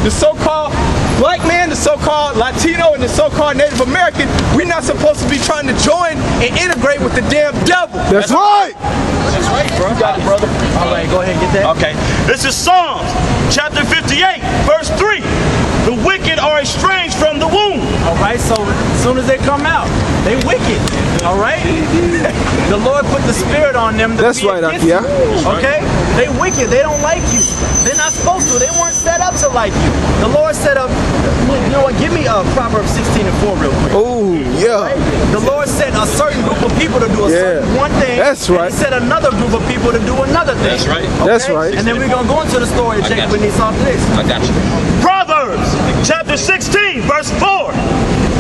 the so-called black man, the so-called Latino, and the so-called Native American, we're not supposed to be trying to join and integrate with the damn devil. That's right. That's right, bro. You got it, brother. All right, go ahead and get that. Okay. This is Psalms chapter 58, verse 3. The wicked are estranged from the womb. All right, so as soon as they come out, they wicked. All right? The Lord put the spirit on them. That's right, Akia. Okay? They wicked. They don't like you. They're not supposed to. They weren't set up to like you. The Lord set up, you know what, give me Proverbs 16 and 4 real quick. Oh, yeah. The Lord set a certain group of people to do a certain one thing. That's right. And he set another group of people to do another thing. That's right. Okay? That's right. And then we're going to go into the story of Jacob and Esau next. I got you. Proverbs chapter 16, verse 4.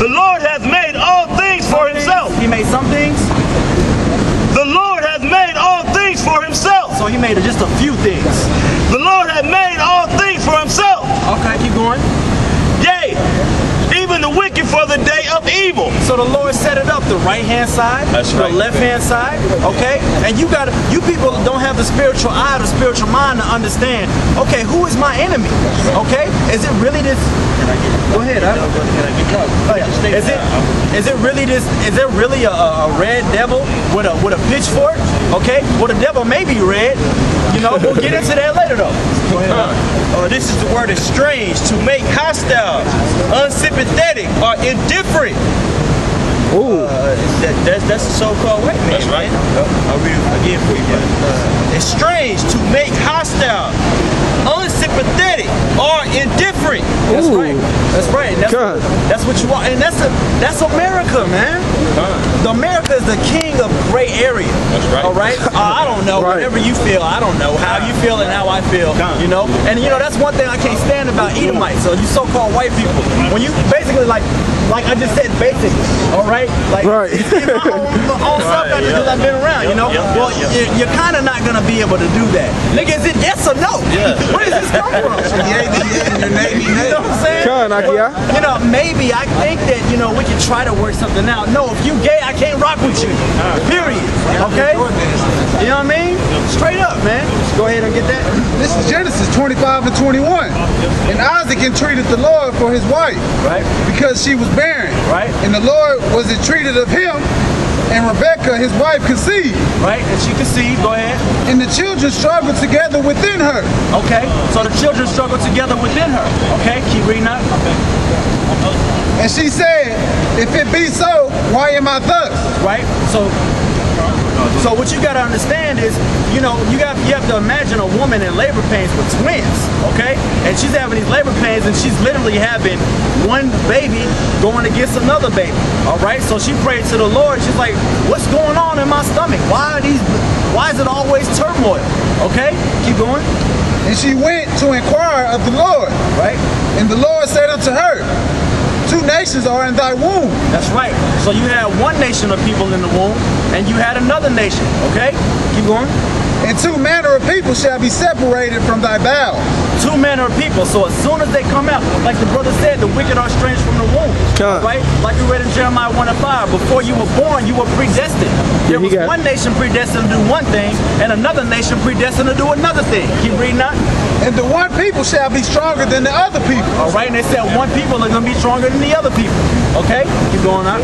The Lord hath made all things for himself. He made some things. The Lord hath made all things for himself. So he made just a few things. The Lord hath made all things for himself. Okay, keep going. Yea, even the wicked for the day of evil. So the Lord set it up, the right-hand side, That's right. the left-hand side, okay? And you people don't have the spiritual eye, the spiritual mind to understand, okay, who is my enemy? Okay? Is it really this? Go ahead, Is it really this? Is there really a red devil with a pitchfork? Okay? Well, the devil may be red. You know, we'll get into that later though. Go ahead. This is the word estranged, to make hostile, unsympathetic, or indifferent. Ooh. That's the so-called white man. That's right. I'll read it again for you. Estranged, to make hostile, unsympathetic, or indifferent. That's right. That's right. And that's what you want. And that's America, man. The America is the king of gray area. That's right. All right? I don't know. Right. Whatever you feel, I don't know. How you feel and how I feel. You know? And you know, that's one thing I can't stand about Edomites. So you so-called white people. When you basically like I just said basically, all right? Like Right. my own stuff because I've been around, you know? Well, you're kind of not going to be able to do that. Nigga, is it yes or no? Yeah. Where does this come from? You know what I'm saying? Akia. You know, maybe I think that, you know, we can try to work something out. No, if you gay, I can't rock with you. Period. Okay? You know what I mean? Straight up, man. Go ahead and get that. This is Genesis 25 and 21. And Isaac entreated the Lord for his wife, Right? because she was barren. Right. And the Lord was entreated of him, and Rebekah, his wife, conceived. Right? And she conceived. Go ahead. And the children struggled together within her. Okay? So the children struggle together within her. Okay? Keep reading up. And she said, if it be so, why am I thus? Right? So what you gotta understand is, you know, you have to imagine a woman in labor pains with twins, okay? And she's having these labor pains and she's literally having one baby going against another baby. All right? So she prayed to the Lord. She's like, what's going on in my stomach? Why is it always turmoil? Okay? Keep going. And she went to inquire of the Lord. Right? And the Lord said unto her, 2 nations are in thy womb. That's right. So you had one nation of people in the womb, and you had another nation. Okay? Keep going. And 2 manner of people shall be separated from thy bowels. 2 manner of people. So as soon as they come out, like the brother said, the wicked are estranged from the womb. Right? Like we read in Jeremiah 1 and 5. Before you were born, you were predestined. There was one nation predestined to do one thing, and another nation predestined to do another thing. Keep reading that. And the one people shall be stronger than the other people. All right, and they said one people are going to be stronger than the other people. Okay? Keep going on.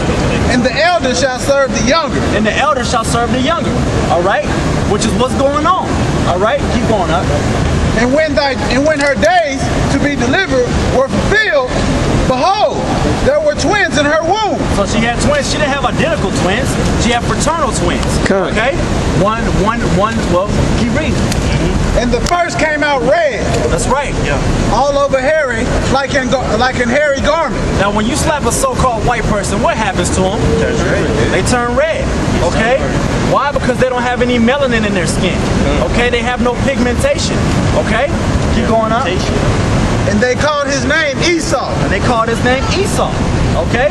And the elder shall serve the younger. And the elder shall serve the younger. All right? Which is what's going on. All right? Keep going up. And when her days to be delivered were fulfilled, behold, there were twins in her womb. So she had twins. She didn't have identical twins. She had fraternal twins. Okay? One, well, keep reading. And the first came out red. That's right. Yeah. All over hairy, like in hairy garment. Now, when you slap a so-called white person, what happens to them? They turn red. Okay? Why? Because they don't have any melanin in their skin. Okay? They have no pigmentation. Okay? Keep going on. And they called his name Esau. And they called his name Esau. Okay?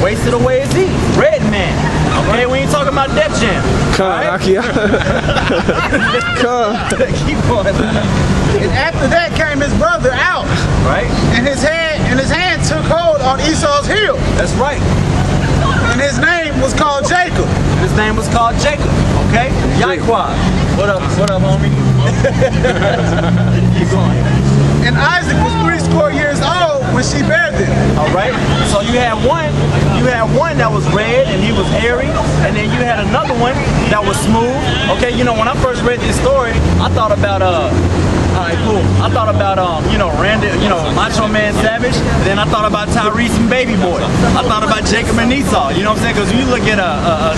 Wasted away his deed. Red man. Okay? We ain't talking about Def Jam. Akia. Keep going. And after that came his brother out. Right? And his hand took hold on Esau's heel. That's right. And his name was called Jacob. His name was called Jacob. Okay? Yahweh. What up, homie? Keep going. And Isaac was 80 when she bared them. All right. So you had one that was red and he was hairy, and then you had another one that was smooth. Okay. You know, when I first read this story, I thought about all right, cool. I thought about Randy, Macho Man Savage. Then I thought about Tyrese and Baby Boy. I thought about Jacob and Esau. You know what I'm saying? Because when you look at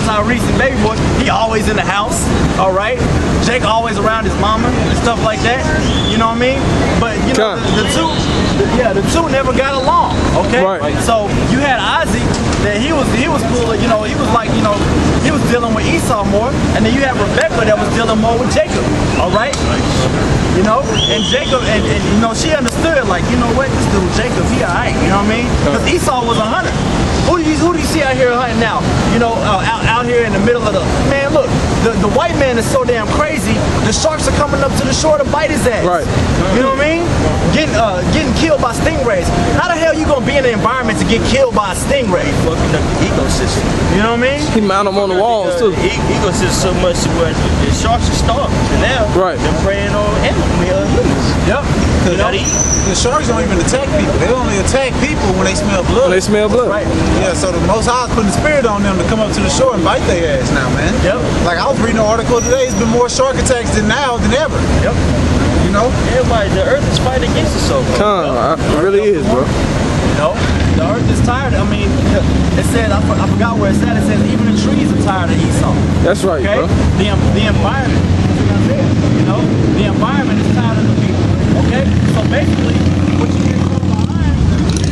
Tyrese and Baby Boy, he always in the house. All right. Jake always around his mama and stuff like that. You know what I mean? But you know the two never got along. Okay. Right. So you had Isaac that he was cool. You know, he was like he was dealing with Esau more, and then you had Rebecca that was dealing more with Jacob. All right. You know, and Jacob, and you know, she understood, like, you know what, this dude Jacob, he alright, you know what I mean? Because Esau was a hunter. Who do you see out here hunting now? You know, out here in the middle of the, man, look, the white man is so damn crazy, the sharks are coming up to the shore to bite his ass. Right. You know what I mean? Getting killed by stingrays. How the hell you gonna be in an environment to get killed by a stingray? Fucking up the ecosystem. You know what I mean? He mount them on the walls too. The ecosystem so much where the sharks are starving. And now they're preying on humans. Yep. You know, the sharks don't even attack people. They only attack people when they smell blood. When they smell blood. Right. Yeah, so the Most High is putting the spirit on them to come up to the shore and bite their ass now, man. Yep. Like, I was reading an article today, it's been more shark attacks than ever. Yep. You know? Everybody, the earth is fighting against us so far. It really is, bro. You know, the earth is tired. I mean, it said, I forgot where it said. It says even the trees are tired of Esau. That's right, Okay? bro. The environment, you know, the environment is tired of the people. Okay? So basically, what you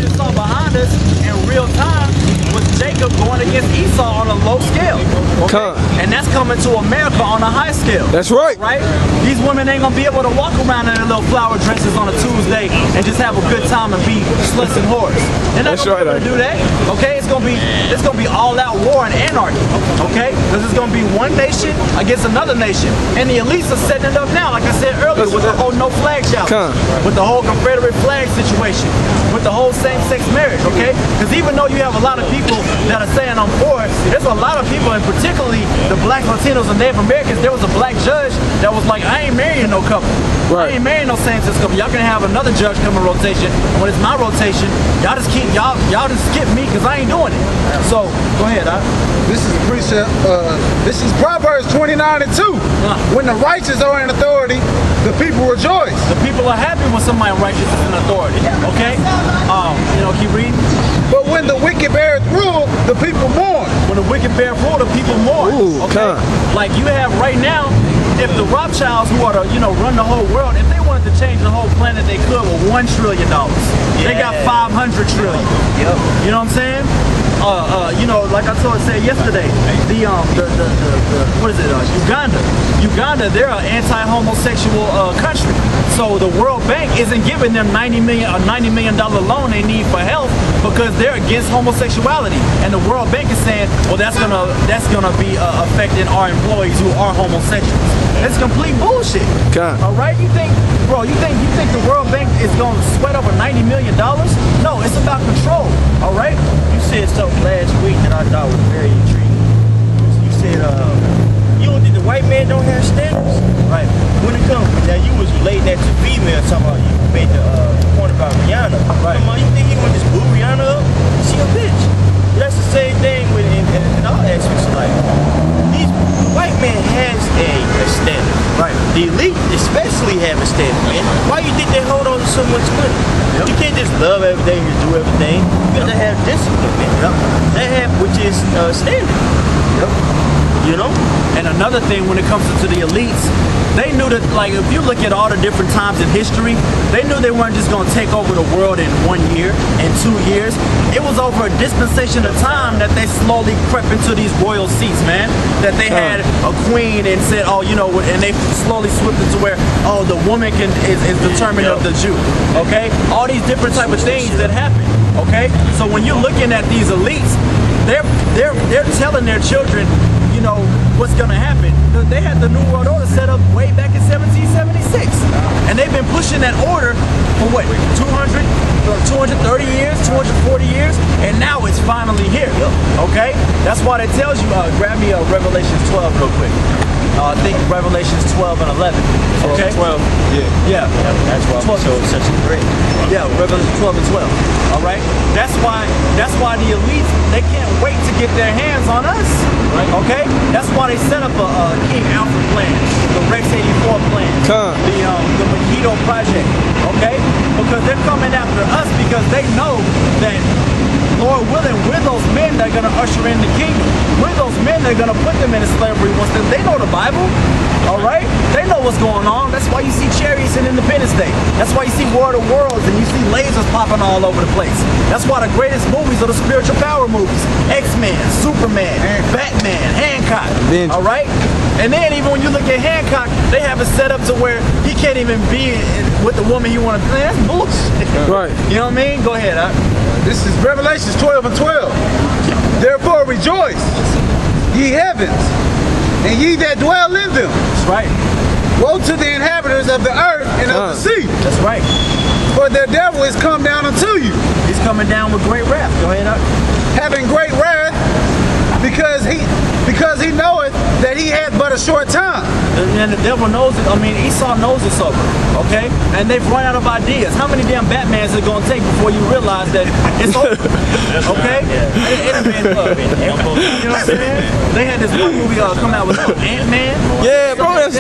just saw behind us in real time was Jacob going against Esau on a low scale. Okay? And that's coming to America on a high scale. That's right. Right? These women ain't gonna be able to walk around in their little flower dresses on a Tuesday and just have a good time and be sluts and whores. They're not gonna be able to do that. Okay? It's gonna be all out war and anarchy. Okay? Because it's gonna be one nation against another nation. And the elites are setting it up now, like I said earlier, with the whole no flag challenge. With the whole Confederate flag situation. With the whole same-sex marriage, okay? Because even though you have a lot of people that are saying I'm for it, there's a lot of people, and particularly the black Latinos and Native Americans, there was a black judge that was like, I ain't marrying no couple. I ain't marrying no same-sex couple. Y'all can have another judge come in rotation, and when it's my rotation, y'all just skip me because I ain't doing it. So, go ahead, This is precept. This is Proverbs 29:2. When the righteous are in authority, the people rejoice. The people are happy when somebody righteous is in authority. Okay? You know, keep reading. But when the wicked beareth rule, the people mourn. When the wicked bear rule, the people mourn. Okay? Like you have right now, if the Rothschilds, who are run the whole world, if they wanted to change the whole planet, they could with $1 trillion. They got 500 trillion. Yep. You know what I'm saying? You know, like I said yesterday, the what is it? Uganda, they're an anti-homosexual country. So the World Bank isn't giving them $90 million loan they need for health because they're against homosexuality. And the World Bank is saying, well, that's gonna be affecting our employees who are homosexuals. It's complete bullshit. All right, you think the World Bank is gonna sweat over $90 million? No, it's about control. All right. You said something last week that I thought was very intriguing. You said, you don't think the white man don't have standards? Right. When it comes, now you was relating that to females, talking about, you made the point about Rihanna. Right. You think he want to just boo Rihanna up? She a bitch. That's the same thing with in all aspects of life. The white man has a standard. Right. The elite especially have a standard, man. Why you think they hold on to so much money? Yep. You can't just love everything and do everything. You gotta have discipline, man. Yep. They have, which is standard. Yep. You know? And another thing when it comes to the elites, they knew that, like, if you look at all the different times in history, they knew they weren't just going to take over the world in 1 year and 2 years. It was over a dispensation of time that they slowly crept into these royal seats, man. That they had a queen and said, oh, you know, and they slowly slipped into where, oh, the woman is determined of the Jew. Okay? All these different type of things that happen. Okay? So when you're looking at these elites, they're telling their children, you know, what's gonna happen. They had the New World Order set up way back in 1776. And they've been pushing that order for what, 230 years, 240 years, and now it's finally here. Okay? That's why it tells you, grab me Revelation 12 real quick. I think Revelations 12 and 11. Okay? 12. Yeah. That's why we showed such a great. Yeah, Revelation 12 and 12. All right? That's why the elites, they can't wait to get their hands on us. Right? Okay? That's why they set up a King Alfred plan, the Rex 84 plan, the Mojito Project. Okay? Because they're coming after us because they know that, Lord willing, we're those men that are going to usher in the kingdom. We're those men that are going to put them into slavery once they know the Bible. All right? They know what's going on. That's why you see chariots in Independence Day. That's why you see War of the Worlds and you see lasers popping all over the place. That's why the greatest movies are the spiritual power movies. X-Men, Superman, Batman, Hancock. All right? And then even when you look at Hancock, they have it set up to where he can't even be with the woman he wants to. That's bullshit. Right. You know what I mean? Go ahead. This is Revelations 12 and 12. Therefore rejoice, ye heavens, and ye that dwell in them. That's right. Woe to the inhabitants of the earth and of the sea, That's right. for their devil is come down unto you, He's coming down with great wrath. Go ahead. having great wrath, because he knoweth that he hath but a short time. And the devil knows it. I mean, Esau knows it's over. Okay? And they've run out of ideas. How many damn Batmans is it going to take before you realize that it's over? Okay? You know what I'm saying? They had this one movie come out with Ant-Man. Yeah, bro, that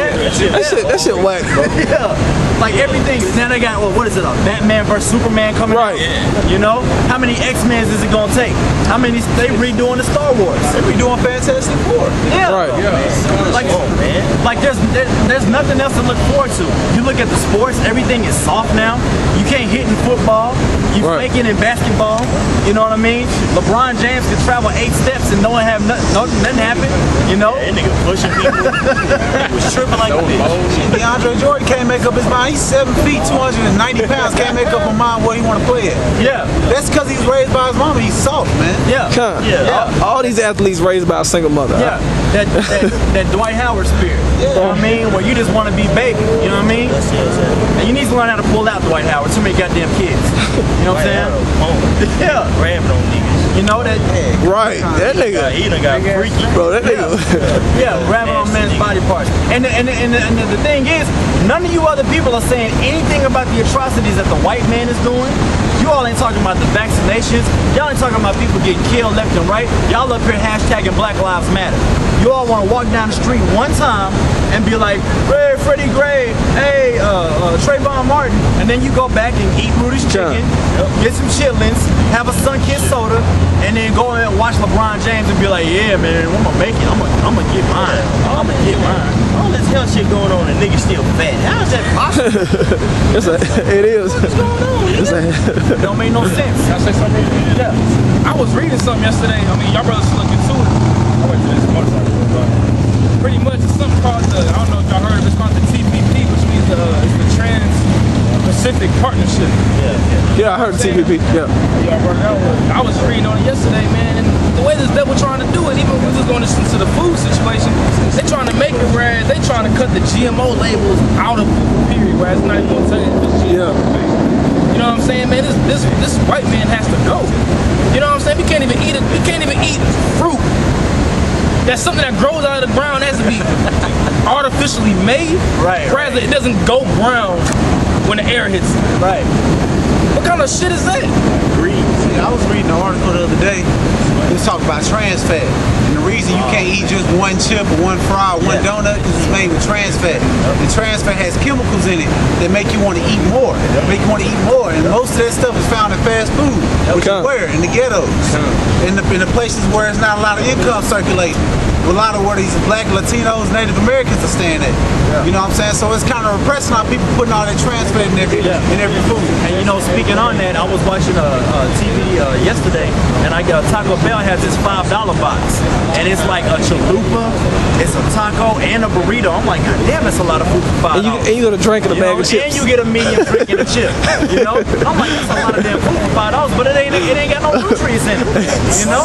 shit whack, bro. Yeah. Like everything. Now they got, what is it, Batman versus Superman coming out? Right. You know? How many X-Men is it going to take? How many, they redoing the Star Wars. They be doing Fantastic Four. Yeah. Right. Like there's nothing else to look forward to. You look at the sports, everything is soft now. You can't hit in football. You faking in basketball. You know what I mean? LeBron James can travel 8 steps and nothing happen. You know? That nigga pushing people. He was tripping like a bitch. DeAndre Jordan can't make up his mind. He's 7 feet, 290 pounds. Can't make up his mind where he want to play at. Yeah. That's because he's raised by his mama. He's soft, man. Yeah. All these athletes raised by a single mother. Yeah. That Dwight Howard spirit. You know what I mean? Where you just want to be baby. You know what I mean? And you need to learn how to pull out Dwight Howard. Too many goddamn kids. You know what I'm saying? Yeah. Grabbing on niggas. You know that? Right. That nigga. He done got freaky. Bro, that nigga. Yeah, grabbing on men's body parts. And the thing is, none of you other people are saying anything about the atrocities that the white man is doing. You all ain't talking about the vaccinations. Y'all ain't talking about people getting killed left and right. Y'all up here hashtagging Black Lives Matter. You all want to walk down the street one time and be like, hey, Freddie Gray, hey, Trayvon Martin, and then you go back and eat Rudy's chicken, get some chitlins, have a sun-kissed soda, and then go and watch LeBron James and be like, yeah, man, I'm gonna make it. I'm gonna get mine. I'm gonna get mine. All this hell shit going on and niggas still fat. How is that possible? It is. What's going on? It don't make no sense. Can I say something? Yeah. I was reading something yesterday. I mean, y'all brothers look into it. I went to this motorcycle, but pretty much it's something called the, I don't know if y'all heard of it, it's called the TPP, which means it's the Trans-Pacific Partnership. Yeah, I heard TPP. Yeah. Y'all brought it out. I was reading on it yesterday, man, and the way this devil trying to do it, even when we was going into the food situation, they trying to make it where they trying to cut the GMO labels out of food, period, where it's not even going to tell you if it's GMO. You know what I'm saying, man? This white man has to go. You know what I'm saying? We can't even eat it. We can't even eat fruit. That's something that grows out of the ground. It has to be artificially made. Right. Whereas it doesn't go brown when the air hits it. Right. What kind of shit is that? See, I was reading an article the other day. It was talking about trans fat. And the reason you can't eat just one chip or one fry or one donut is it's made with trans fat. And trans fat has chemicals in it that make you want to eat more. Make you want to eat more. And most of that stuff is found in fast food. Which is where? In the ghettos. In the places where there's not a lot of income circulating. A lot of where these black, Latinos, Native Americans are staying at. You know what I'm saying? So it's kind of repressing how people putting all that trans fat in every food. And you know, speaking on that, I was watching TV yesterday, and Taco Bell has this $5 box, and it's like a chalupa, it's a taco, and a burrito. I'm like, God damn, that's a lot of food for $5. And you got a drink and a bag of chips. And you get a medium drink and a chip. You know, I'm like, that's a lot of damn food for $5, but it ain't got no nutrients in it. You know?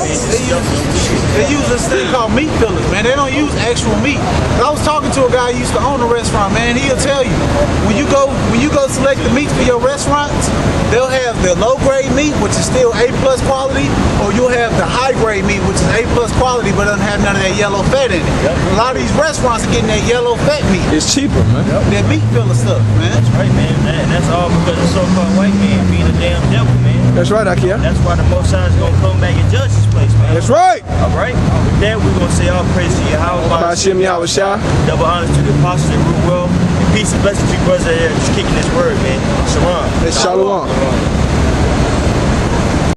They use this thing called meat fillers, man. They don't use actual meat. I was talking to a guy who used to own a restaurant, man. He'll tell you when you go select the meats for your restaurants, they'll have the low grade meat, which is still A+ quality, or you'll have the high grade meat, which is A+ quality, but doesn't have none of that yellow fat in it. A lot of these restaurants are getting that yellow fat meat. It's cheaper, man. That meat filler stuff, man. That's right, man. And that's all because the so-called white man being a damn devil, man. That's right, Akia. That's why the Most High is gonna come back and judge this place, man. That's right. All right. With that, we're gonna say all praise to Yahweh. Bashim Yahushua. Double honors to the apostles that rule well. And peace and blessings to you brothers that are just kicking this word, man. Shalom. It's Shalom.